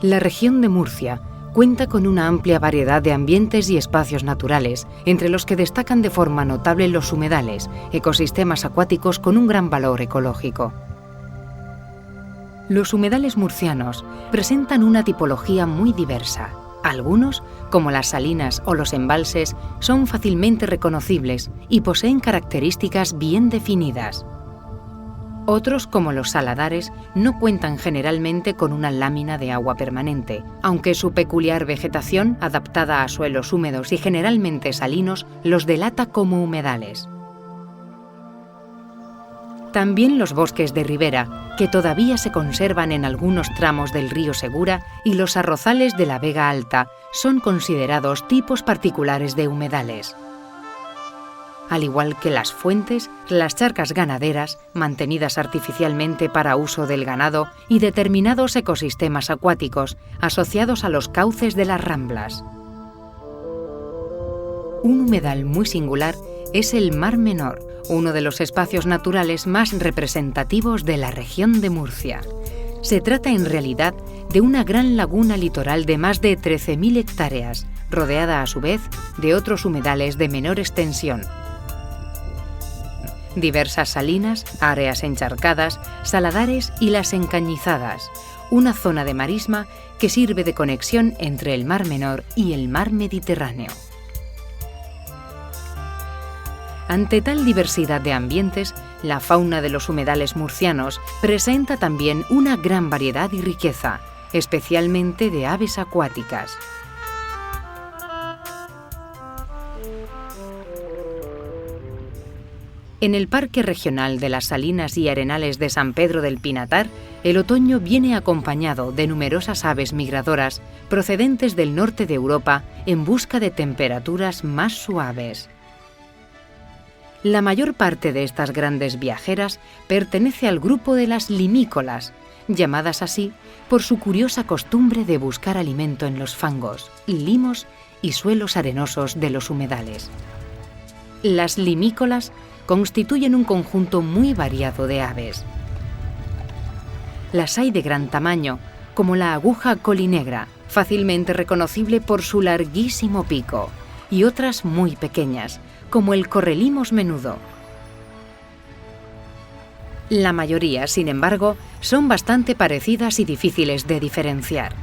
La región de Murcia cuenta con una amplia variedad de ambientes y espacios naturales, entre los que destacan de forma notable los humedales, ecosistemas acuáticos con un gran valor ecológico. Los humedales murcianos presentan una tipología muy diversa. Algunos, como las salinas o los embalses, son fácilmente reconocibles y poseen características bien definidas. Otros, como los saladares, no cuentan generalmente con una lámina de agua permanente, aunque su peculiar vegetación, adaptada a suelos húmedos y generalmente salinos, los delata como humedales. También los bosques de ribera, que todavía se conservan en algunos tramos del río Segura, y los arrozales de la Vega Alta son considerados tipos particulares de humedales. Al igual que las fuentes, las charcas ganaderas, mantenidas artificialmente para uso del ganado, y determinados ecosistemas acuáticos asociados a los cauces de las ramblas. Un humedal muy singular es el Mar Menor, uno de los espacios naturales más representativos de la región de Murcia. Se trata en realidad de una gran laguna litoral de más de 13.000 hectáreas, rodeada a su vez de otros humedales de menor extensión. Diversas salinas, áreas encharcadas, saladares y las Encañizadas, una zona de marisma que sirve de conexión entre el Mar Menor y el Mar Mediterráneo. Ante tal diversidad de ambientes, la fauna de los humedales murcianos presenta también una gran variedad y riqueza, especialmente de aves acuáticas. En el Parque Regional de las Salinas y Arenales de San Pedro del Pinatar, el otoño viene acompañado de numerosas aves migradoras procedentes del norte de Europa en busca de temperaturas más suaves. La mayor parte de estas grandes viajeras pertenece al grupo de las limícolas, llamadas así por su curiosa costumbre de buscar alimento en los fangos, limos y suelos arenosos de los humedales. Las limícolas constituyen un conjunto muy variado de aves. Las hay de gran tamaño, como la aguja colinegra, fácilmente reconocible por su larguísimo pico, y otras muy pequeñas, como el correlimos menudo. La mayoría, sin embargo, son bastante parecidas y difíciles de diferenciar.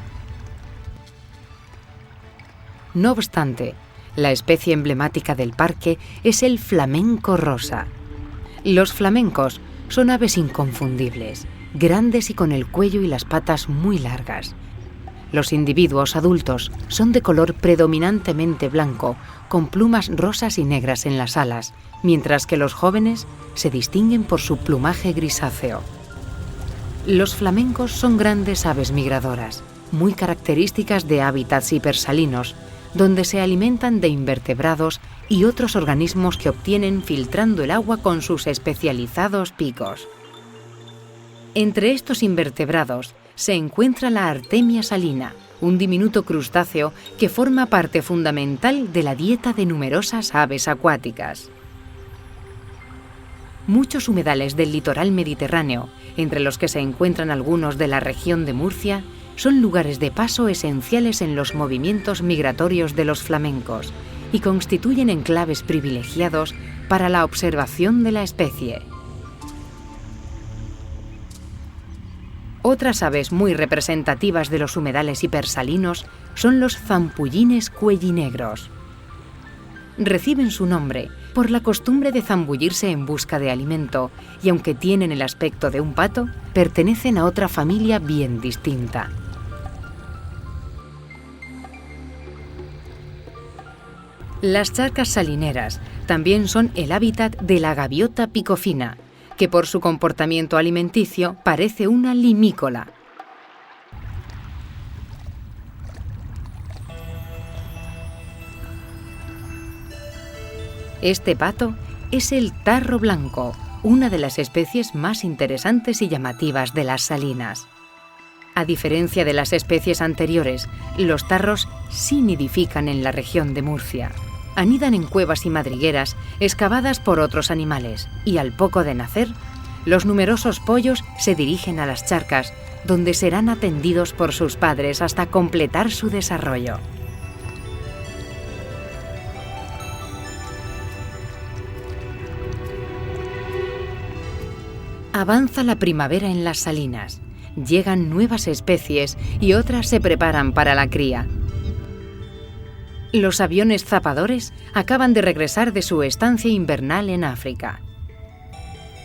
No obstante, la especie emblemática del parque es el flamenco rosa. Los flamencos son aves inconfundibles, grandes y con el cuello y las patas muy largas. Los individuos adultos son de color predominantemente blanco, con plumas rosas y negras en las alas, mientras que los jóvenes se distinguen por su plumaje grisáceo. Los flamencos son grandes aves migradoras, muy características de hábitats hipersalinos, donde se alimentan de invertebrados y otros organismos que obtienen filtrando el agua con sus especializados picos. Entre estos invertebrados se encuentra la Artemia salina, un diminuto crustáceo que forma parte fundamental de la dieta de numerosas aves acuáticas. Muchos humedales del litoral mediterráneo, entre los que se encuentran algunos de la región de Murcia, son lugares de paso esenciales en los movimientos migratorios de los flamencos y constituyen enclaves privilegiados para la observación de la especie. Otras aves muy representativas de los humedales hipersalinos son los zampullines cuellinegros. Reciben su nombre por la costumbre de zambullirse en busca de alimento y, aunque tienen el aspecto de un pato, pertenecen a otra familia bien distinta. Las charcas salineras también son el hábitat de la gaviota picofina, que por su comportamiento alimenticio parece una limícola. Este pato es el tarro blanco, una de las especies más interesantes y llamativas de las salinas. A diferencia de las especies anteriores, los tarros sí nidifican en la región de Murcia. Anidan en cuevas y madrigueras excavadas por otros animales y, al poco de nacer, los numerosos pollos se dirigen a las charcas, donde serán atendidos por sus padres hasta completar su desarrollo. Avanza la primavera en las salinas. Llegan nuevas especies y otras se preparan para la cría. Los aviones zapadores acaban de regresar de su estancia invernal en África.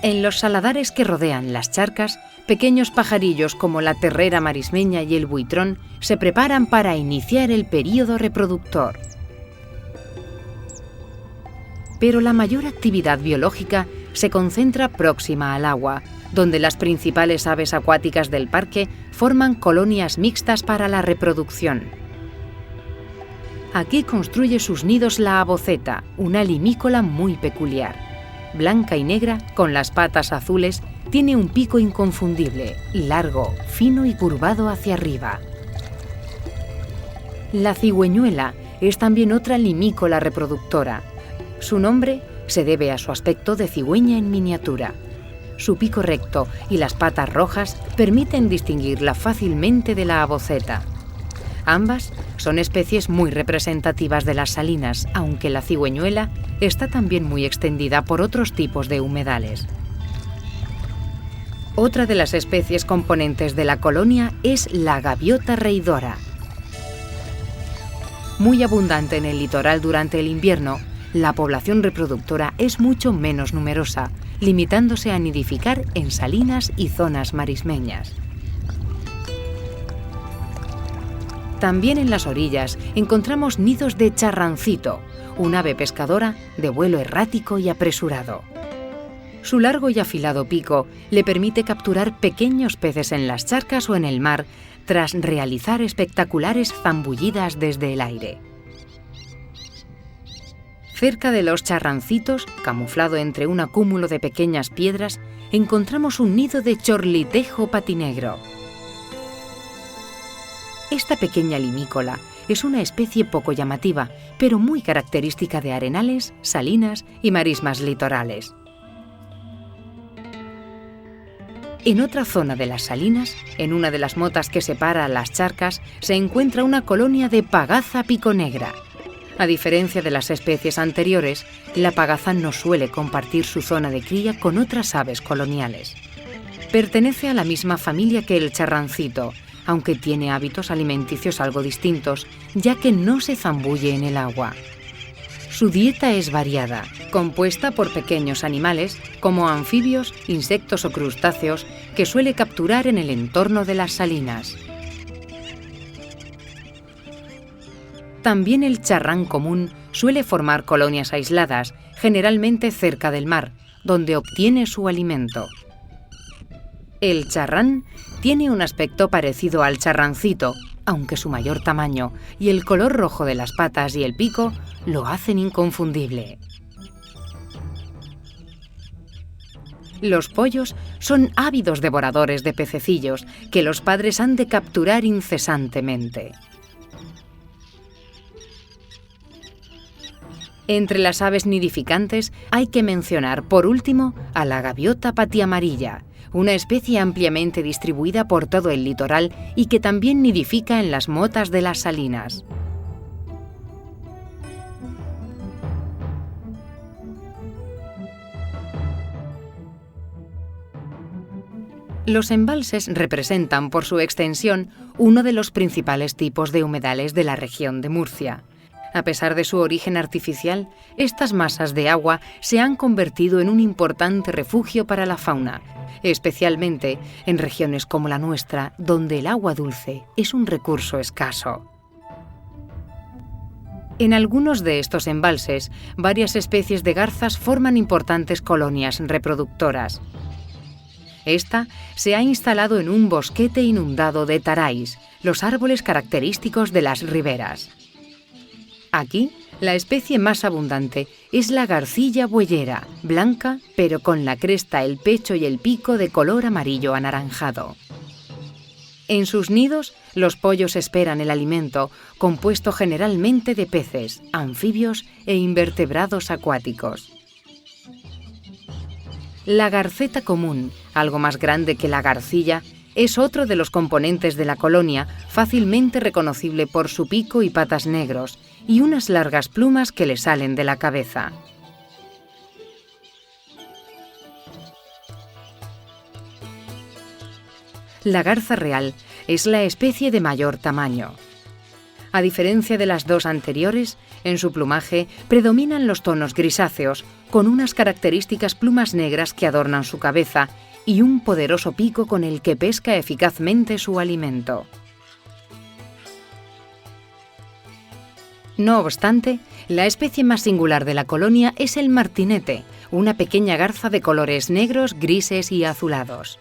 En los saladares que rodean las charcas, pequeños pajarillos como la terrera marismeña y el buitrón se preparan para iniciar el período reproductor. Pero la mayor actividad biológica se concentra próxima al agua, donde las principales aves acuáticas del parque forman colonias mixtas para la reproducción. Aquí construye sus nidos la aboceta, una limícola muy peculiar. Blanca y negra, con las patas azules, tiene un pico inconfundible, largo, fino y curvado hacia arriba. La cigüeñuela es también otra limícola reproductora. Su nombre se debe a su aspecto de cigüeña en miniatura. Su pico recto y las patas rojas permiten distinguirla fácilmente de la aboceta. Ambas son especies muy representativas de las salinas, aunque la cigüeñuela está también muy extendida por otros tipos de humedales. Otra de las especies componentes de la colonia es la gaviota reidora. Muy abundante en el litoral durante el invierno, la población reproductora es mucho menos numerosa, limitándose a nidificar en salinas y zonas marismeñas. También en las orillas encontramos nidos de charrancito, un ave pescadora de vuelo errático y apresurado. Su largo y afilado pico le permite capturar pequeños peces en las charcas o en el mar, tras realizar espectaculares zambullidas desde el aire. Cerca de los charrancitos, camuflado entre un acúmulo de pequeñas piedras, encontramos un nido de chorlitejo patinegro. Esta pequeña limícola es una especie poco llamativa, pero muy característica de arenales, salinas y marismas litorales. En otra zona de las salinas, en una de las motas que separa las charcas, se encuentra una colonia de pagaza piconegra. A diferencia de las especies anteriores, la pagaza no suele compartir su zona de cría con otras aves coloniales. Pertenece a la misma familia que el charrancito, aunque tiene hábitos alimenticios algo distintos, ya que no se zambulle en el agua. Su dieta es variada, compuesta por pequeños animales como anfibios, insectos o crustáceos que suele capturar en el entorno de las salinas. También el charrán común suele formar colonias aisladas, generalmente cerca del mar, donde obtiene su alimento. El charrán tiene un aspecto parecido al charrancito, aunque su mayor tamaño y el color rojo de las patas y el pico lo hacen inconfundible. Los pollos son ávidos devoradores de pececillos que los padres han de capturar incesantemente. Entre las aves nidificantes hay que mencionar, por último, a la gaviota patiamarilla, una especie ampliamente distribuida por todo el litoral y que también nidifica en las motas de las salinas. Los embalses representan, por su extensión, uno de los principales tipos de humedales de la región de Murcia. A pesar de su origen artificial, estas masas de agua se han convertido en un importante refugio para la fauna, especialmente en regiones como la nuestra, donde el agua dulce es un recurso escaso. En algunos de estos embalses, varias especies de garzas forman importantes colonias reproductoras. Esta se ha instalado en un bosquete inundado de taráis, los árboles característicos de las riberas. Aquí, la especie más abundante es la garcilla bueyera, blanca, pero con la cresta, el pecho y el pico de color amarillo anaranjado. En sus nidos, los pollos esperan el alimento, compuesto generalmente de peces, anfibios e invertebrados acuáticos. La garceta común, algo más grande que la garcilla, es otro de los componentes de la colonia, fácilmente reconocible por su pico y patas negros y unas largas plumas que le salen de la cabeza. La garza real es la especie de mayor tamaño. A diferencia de las dos anteriores, en su plumaje predominan los tonos grisáceos, con unas características plumas negras que adornan su cabeza y un poderoso pico con el que pesca eficazmente su alimento. No obstante, la especie más singular de la colonia es el martinete, una pequeña garza de colores negros, grises y azulados.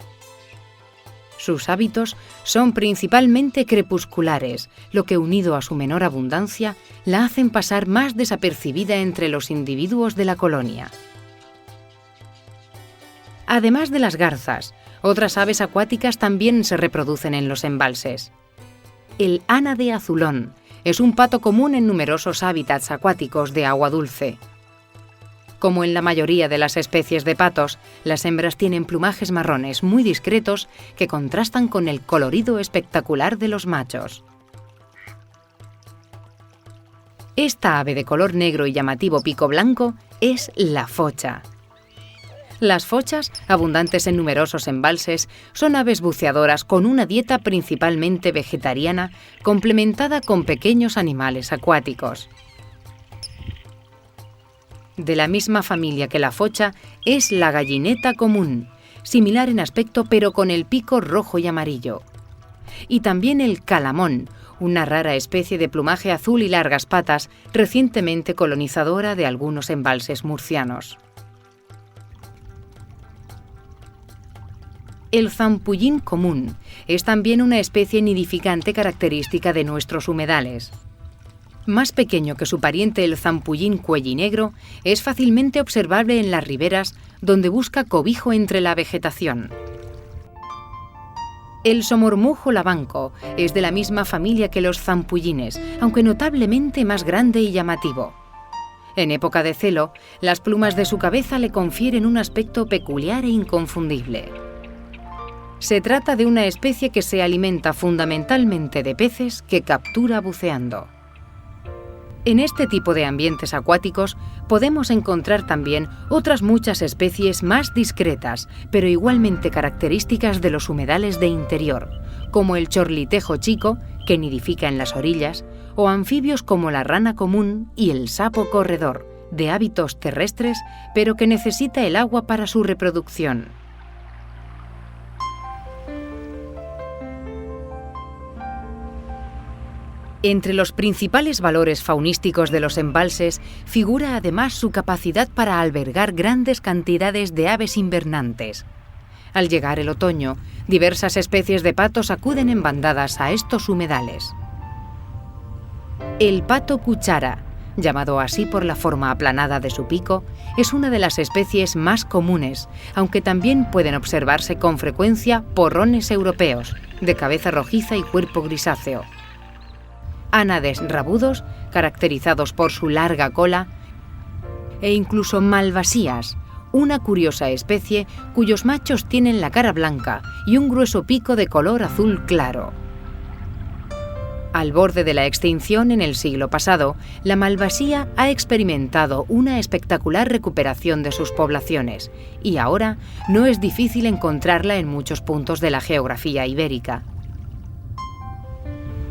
Sus hábitos son principalmente crepusculares, lo que, unido a su menor abundancia, la hacen pasar más desapercibida entre los individuos de la colonia. Además de las garzas, otras aves acuáticas también se reproducen en los embalses. El ánade azulón es un pato común en numerosos hábitats acuáticos de agua dulce. Como en la mayoría de las especies de patos, las hembras tienen plumajes marrones muy discretos que contrastan con el colorido espectacular de los machos. Esta ave de color negro y llamativo pico blanco es la focha. Las fochas, abundantes en numerosos embalses, son aves buceadoras con una dieta principalmente vegetariana, complementada con pequeños animales acuáticos. De la misma familia que la focha es la gallineta común, similar en aspecto pero con el pico rojo y amarillo. Y también el calamón, una rara especie de plumaje azul y largas patas, recientemente colonizadora de algunos embalses murcianos. El zampullín común es también una especie nidificante característica de nuestros humedales. Más pequeño que su pariente el zampullín cuellinegro, es fácilmente observable en las riberas, donde busca cobijo entre la vegetación. El somormujo lavanco es de la misma familia que los zampullines, aunque notablemente más grande y llamativo. En época de celo, las plumas de su cabeza le confieren un aspecto peculiar e inconfundible. Se trata de una especie que se alimenta fundamentalmente de peces que captura buceando. En este tipo de ambientes acuáticos podemos encontrar también otras muchas especies más discretas, pero igualmente características de los humedales de interior, como el chorlitejo chico, que nidifica en las orillas, o anfibios como la rana común y el sapo corredor, de hábitos terrestres, pero que necesita el agua para su reproducción. Entre los principales valores faunísticos de los embalses figura además su capacidad para albergar grandes cantidades de aves invernantes. Al llegar el otoño, diversas especies de patos acuden en bandadas a estos humedales. El pato cuchara, llamado así por la forma aplanada de su pico, es una de las especies más comunes, aunque también pueden observarse con frecuencia porrones europeos, de cabeza rojiza y cuerpo grisáceo. Ánades rabudos, caracterizados por su larga cola, e incluso malvasías, una curiosa especie cuyos machos tienen la cara blanca y un grueso pico de color azul claro. Al borde de la extinción en el siglo pasado, la malvasía ha experimentado una espectacular recuperación de sus poblaciones y ahora no es difícil encontrarla en muchos puntos de la geografía ibérica.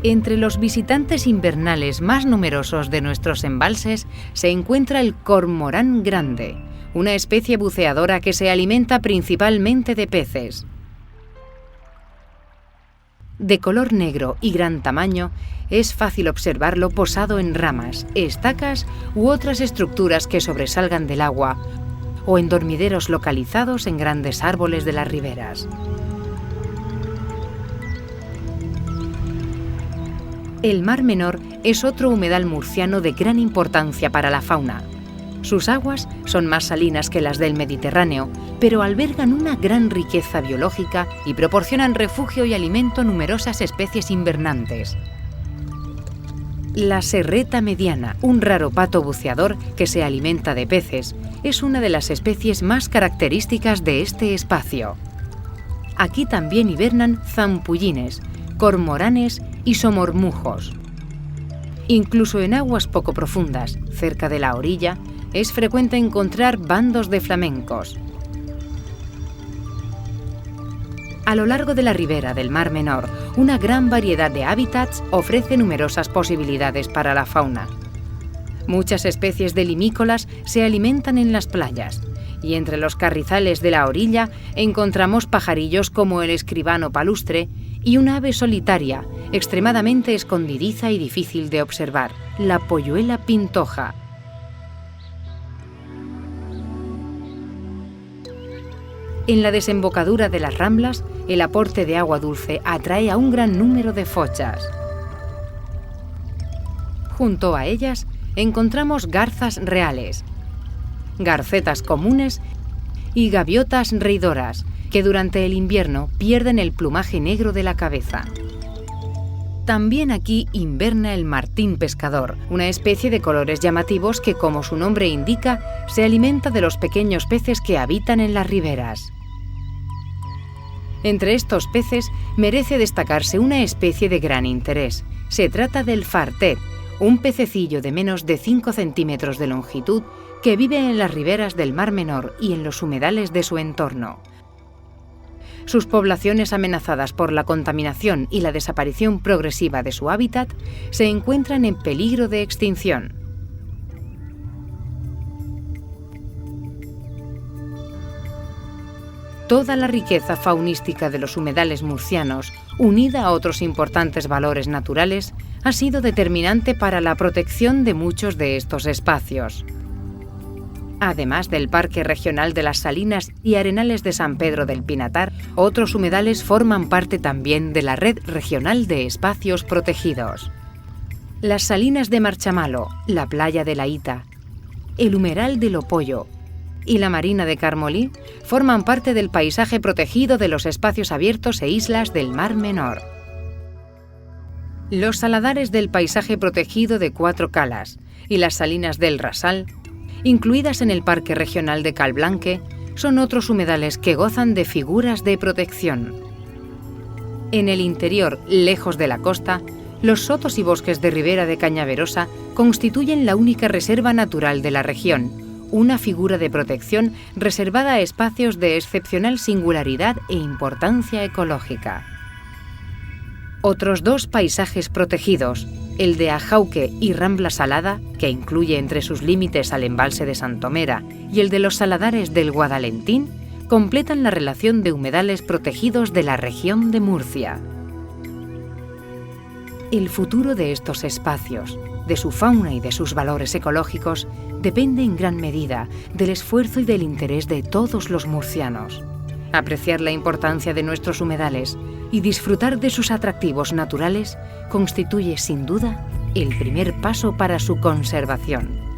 Entre los visitantes invernales más numerosos de nuestros embalses se encuentra el cormorán grande, una especie buceadora que se alimenta principalmente de peces. De color negro y gran tamaño, es fácil observarlo posado en ramas, estacas u otras estructuras que sobresalgan del agua, o en dormideros localizados en grandes árboles de las riberas. El Mar Menor es otro humedal murciano de gran importancia para la fauna. Sus aguas son más salinas que las del Mediterráneo, pero albergan una gran riqueza biológica y proporcionan refugio y alimento a numerosas especies invernantes. La serreta mediana, un raro pato buceador que se alimenta de peces, es una de las especies más características de este espacio. Aquí también hibernan zampullines, cormoranes y somormujos. Incluso en aguas poco profundas, cerca de la orilla, es frecuente encontrar bandos de flamencos. A lo largo de la ribera del Mar Menor, una gran variedad de hábitats ofrece numerosas posibilidades para la fauna. Muchas especies de limícolas se alimentan en las playas, y entre los carrizales de la orilla encontramos pajarillos como el escribano palustre y un ave solitaria, extremadamente escondidiza y difícil de observar, la polluela pintoja. En la desembocadura de las Ramblas, el aporte de agua dulce atrae a un gran número de fochas. Junto a ellas encontramos garzas reales, garcetas comunes y gaviotas reidoras, que durante el invierno pierden el plumaje negro de la cabeza. También aquí inverna el martín pescador, una especie de colores llamativos que, como su nombre indica, se alimenta de los pequeños peces que habitan en las riberas. Entre estos peces merece destacarse una especie de gran interés. Se trata del fartet, un pececillo de menos de 5 centímetros de longitud que vive en las riberas del Mar Menor y en los humedales de su entorno. Sus poblaciones amenazadas por la contaminación y la desaparición progresiva de su hábitat se encuentran en peligro de extinción. Toda la riqueza faunística de los humedales murcianos, unida a otros importantes valores naturales, ha sido determinante para la protección de muchos de estos espacios. Además del Parque Regional de las Salinas y Arenales de San Pedro del Pinatar, otros humedales forman parte también de la Red Regional de Espacios Protegidos. Las Salinas de Marchamalo, la Playa de la Ita, el Humeral de Lopollo y la Marina de Carmolí forman parte del paisaje protegido de los espacios abiertos e islas del Mar Menor. Los saladares del paisaje protegido de Cuatro Calas y las salinas del Rasal, incluidas en el Parque Regional de Calblanque, son otros humedales que gozan de figuras de protección. En el interior, lejos de la costa, los sotos y bosques de ribera de Cañaverosa constituyen la única reserva natural de la región, una figura de protección reservada a espacios de excepcional singularidad e importancia ecológica. Otros dos paisajes protegidos, el de Ajauque y Rambla Salada, que incluye entre sus límites al embalse de Santomera, y el de los saladares del Guadalentín, completan la relación de humedales protegidos de la región de Murcia. El futuro de estos espacios, de su fauna y de sus valores ecológicos, depende en gran medida del esfuerzo y del interés de todos los murcianos. Apreciar la importancia de nuestros humedales y disfrutar de sus atractivos naturales constituye sin duda el primer paso para su conservación.